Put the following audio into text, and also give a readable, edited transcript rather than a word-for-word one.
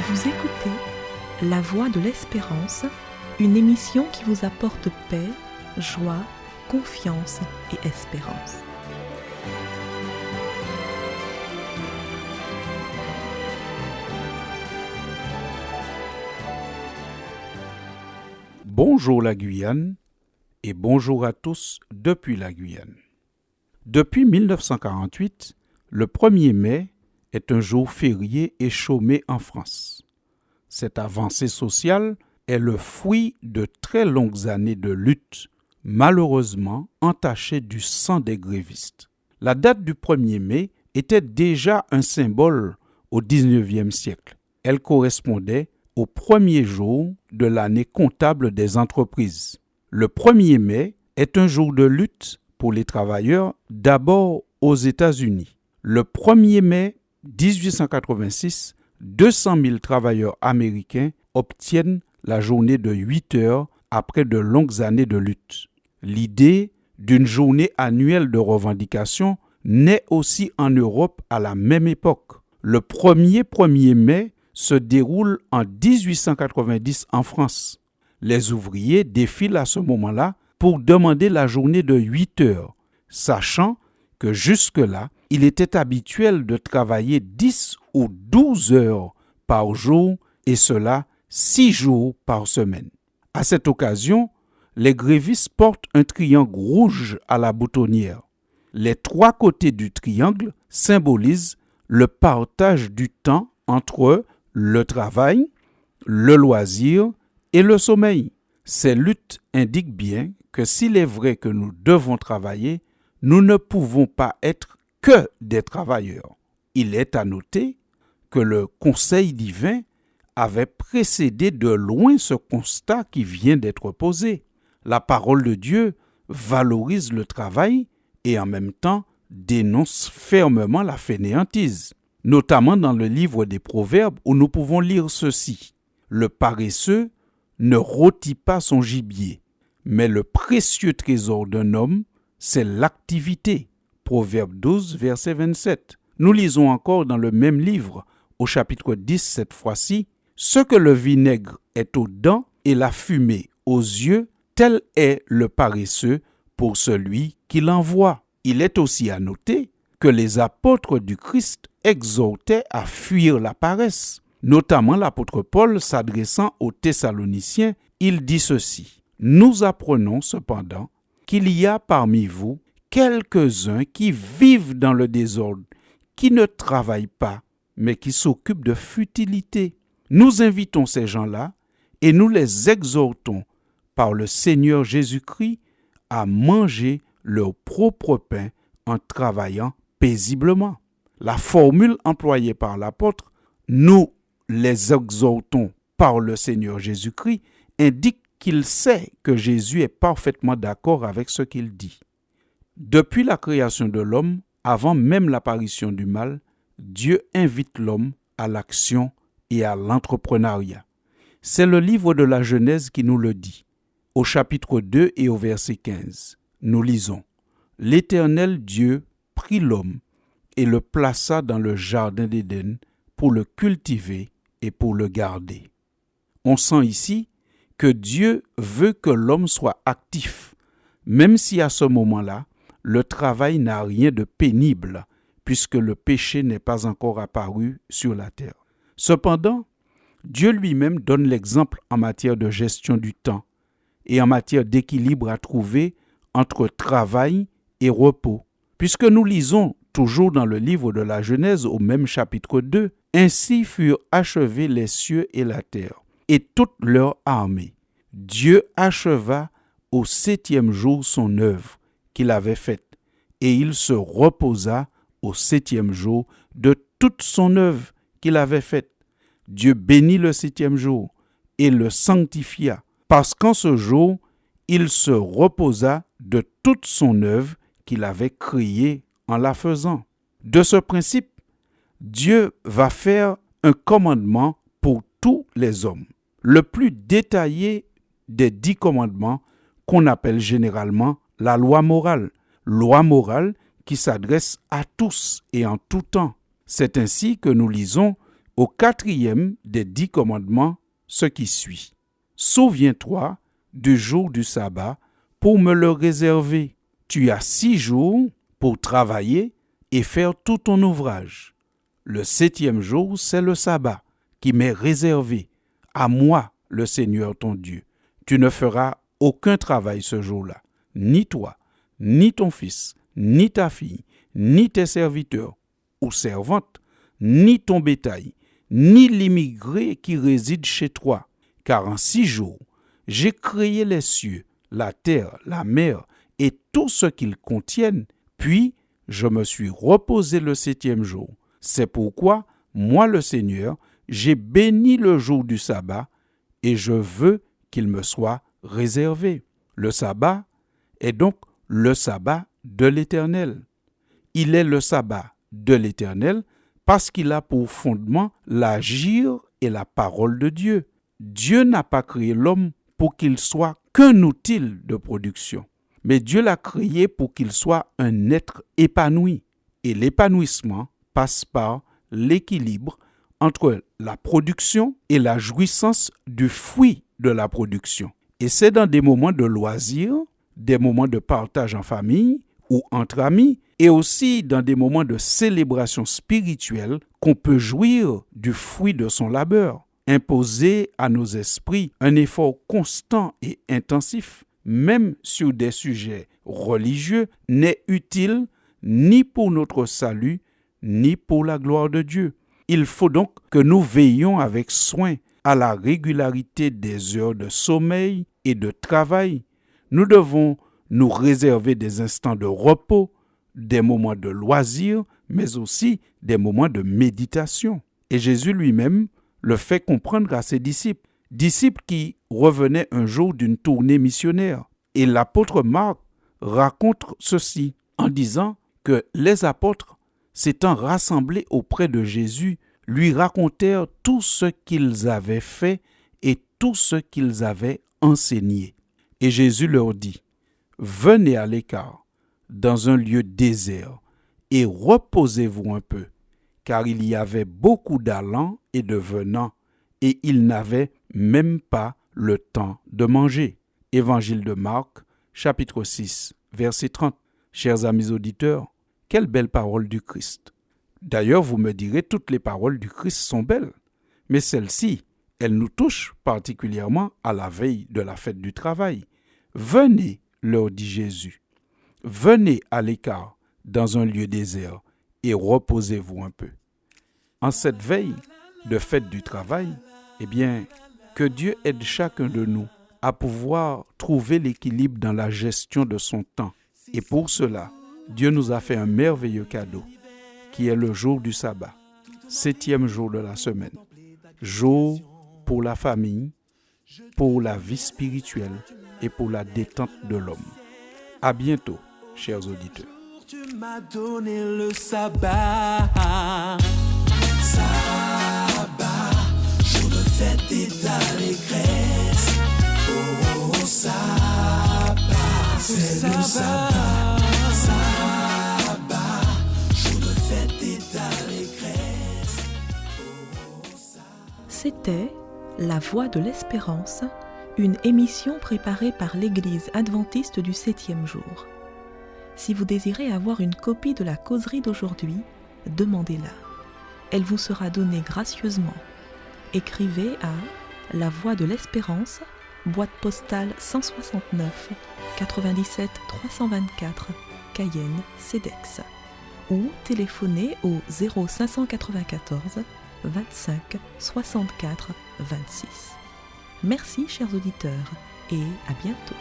Vous écoutez La Voix de l'Espérance, une émission qui vous apporte paix, joie, confiance et espérance. Bonjour la Guyane et bonjour à tous depuis la Guyane. Depuis 1948, le 1er mai est un jour férié et chômé en France. Cette avancée sociale est le fruit de très longues années de lutte, malheureusement entachée du sang des grévistes. La date du 1er mai était déjà un symbole au XIXe siècle. Elle correspondait au premier jour de l'année comptable des entreprises. Le 1er mai est un jour de lutte pour les travailleurs, d'abord aux États-Unis. Le 1er mai 1886, 200 000 travailleurs américains obtiennent la journée de 8 heures après de longues années de lutte. L'idée d'une journée annuelle de revendication naît aussi en Europe à la même époque. Le 1er mai se déroule en 1890 en France. Les ouvriers défilent à ce moment-là pour demander la journée de 8 heures, sachant que jusque-là, il était habituel de travailler 10 ou 12 heures par jour et cela 6 jours par semaine. À cette occasion, les grévistes portent un triangle rouge à la boutonnière. Les 3 côtés du triangle symbolisent le partage du temps entre le travail, le loisir et le sommeil. Ces luttes indiquent bien que s'il est vrai que nous devons travailler, nous ne pouvons pas être que des travailleurs. Il est à noter que le conseil divin avait précédé de loin ce constat qui vient d'être posé. La parole de Dieu valorise le travail et en même temps dénonce fermement la fainéantise, notamment dans le livre des Proverbes où nous pouvons lire ceci. Le paresseux ne rôtit pas son gibier, mais le précieux trésor d'un homme, c'est l'activité. Proverbe 12, verset 27. Nous lisons encore dans le même livre, au chapitre 10, cette fois-ci, « Ce que le vinaigre est aux dents et la fumée aux yeux, tel est le paresseux pour celui qui l'envoie. » Il est aussi à noter que les apôtres du Christ exhortaient à fuir la paresse. Notamment l'apôtre Paul s'adressant aux Thessaloniciens, il dit ceci. « Nous apprenons cependant qu'il y a parmi vous quelques-uns qui vivent dans le désordre, qui ne travaillent pas, mais qui s'occupent de futilité. Nous invitons ces gens-là et nous les exhortons par le Seigneur Jésus-Christ à manger leur propre pain en travaillant paisiblement. » La formule employée par l'apôtre « nous les exhortons par le Seigneur Jésus-Christ » indique qu'il sait que Jésus est parfaitement d'accord avec ce qu'il dit. Depuis la création de l'homme, avant même l'apparition du mal, Dieu invite l'homme à l'action et à l'entrepreneuriat. C'est le livre de la Genèse qui nous le dit. Au chapitre 2 et au verset 15, nous lisons « L'Éternel Dieu prit l'homme et le plaça dans le jardin d'Éden pour le cultiver et pour le garder. » On sent ici que Dieu veut que l'homme soit actif, même si à ce moment-là, le travail n'a rien de pénible, puisque le péché n'est pas encore apparu sur la terre. Cependant, Dieu lui-même donne l'exemple en matière de gestion du temps et en matière d'équilibre à trouver entre travail et repos, puisque nous lisons toujours dans le livre de la Genèse au même chapitre 2, « Ainsi furent achevés les cieux et la terre, et toute leur armée. Dieu acheva au 7e jour son œuvre qu'il avait faite, et il se reposa au 7e jour de toute son œuvre qu'il avait faite. Dieu bénit le 7e jour et le sanctifia, parce qu'en ce jour, il se reposa de toute son œuvre qu'il avait créée en la faisant. » De ce principe, Dieu va faire un commandement pour tous les hommes. Le plus détaillé des 10 commandements qu'on appelle généralement la loi morale qui s'adresse à tous et en tout temps. C'est ainsi que nous lisons au 4e des 10 commandements ce qui suit. Souviens-toi du jour du sabbat pour me le réserver. Tu as 6 jours pour travailler et faire tout ton ouvrage. Le 7e jour, c'est le sabbat qui m'est réservé, à moi, le Seigneur ton Dieu. Tu ne feras aucun travail ce jour-là, ni toi, ni ton fils, ni ta fille, ni tes serviteurs ou servantes, ni ton bétail, ni l'immigré qui réside chez toi. Car en 6 jours, j'ai créé les cieux, la terre, la mer et tout ce qu'ils contiennent, puis je me suis reposé le 7e jour. C'est pourquoi, moi le Seigneur, j'ai béni le jour du sabbat et je veux qu'il me soit réservé. Le sabbat est donc le sabbat de l'Éternel. Il est le sabbat de l'Éternel parce qu'il a pour fondement l'agir et la parole de Dieu. Dieu n'a pas créé l'homme pour qu'il soit qu'un outil de production, mais Dieu l'a créé pour qu'il soit un être épanoui. Et l'épanouissement passe par l'équilibre entre la production et la jouissance du fruit de la production. Et c'est dans des moments de loisirs, des moments de partage en famille ou entre amis, et aussi dans des moments de célébration spirituelle qu'on peut jouir du fruit de son labeur. Imposer à nos esprits un effort constant et intensif, même sur des sujets religieux, n'est utile ni pour notre salut, ni pour la gloire de Dieu. Il faut donc que nous veillions avec soin à la régularité des heures de sommeil et de travail. Nous devons nous réserver des instants de repos, des moments de loisirs, mais aussi des moments de méditation. Et Jésus lui-même le fait comprendre à ses disciples qui revenaient un jour d'une tournée missionnaire. Et l'apôtre Marc raconte ceci en disant que les apôtres, s'étant rassemblés auprès de Jésus, lui racontèrent tout ce qu'ils avaient fait et tout ce qu'ils avaient enseigné. Et Jésus leur dit, « Venez à l'écart, dans un lieu désert, et reposez-vous un peu, car il y avait beaucoup d'allants et de venants, et ils n'avaient même pas le temps de manger. » Évangile de Marc, chapitre 6, verset 30. Chers amis auditeurs, quelle belle parole du Christ. D'ailleurs, vous me direz, toutes les paroles du Christ sont belles, mais celle-ci, elle nous touche particulièrement à la veille de la fête du travail. Venez, leur dit Jésus, venez à l'écart dans un lieu désert et reposez-vous un peu. En cette veille de fête du travail, eh bien, que Dieu aide chacun de nous à pouvoir trouver l'équilibre dans la gestion de son temps. Et pour cela, Dieu nous a fait un merveilleux cadeau, qui est le jour du sabbat, 7e jour de la semaine, jour pour la famille, pour la vie spirituelle et pour la détente de l'homme. À bientôt, chers auditeurs. Tu m'as donné le sabbat, sabbat, jour de fête et d'allégresse. Oh, sabbat, c'est le sabbat, sabbat, jour de fête et d'allégresse. Oh, sabbat. C'était La Voix de l'Espérance, une émission préparée par l'Église adventiste du 7e jour. Si vous désirez avoir une copie de la causerie d'aujourd'hui, demandez-la. Elle vous sera donnée gracieusement. Écrivez à La Voix de l'Espérance, boîte postale 169 97 324, Cayenne, CEDEX, ou téléphonez au 0594 25 64 26. Merci chers auditeurs et à bientôt.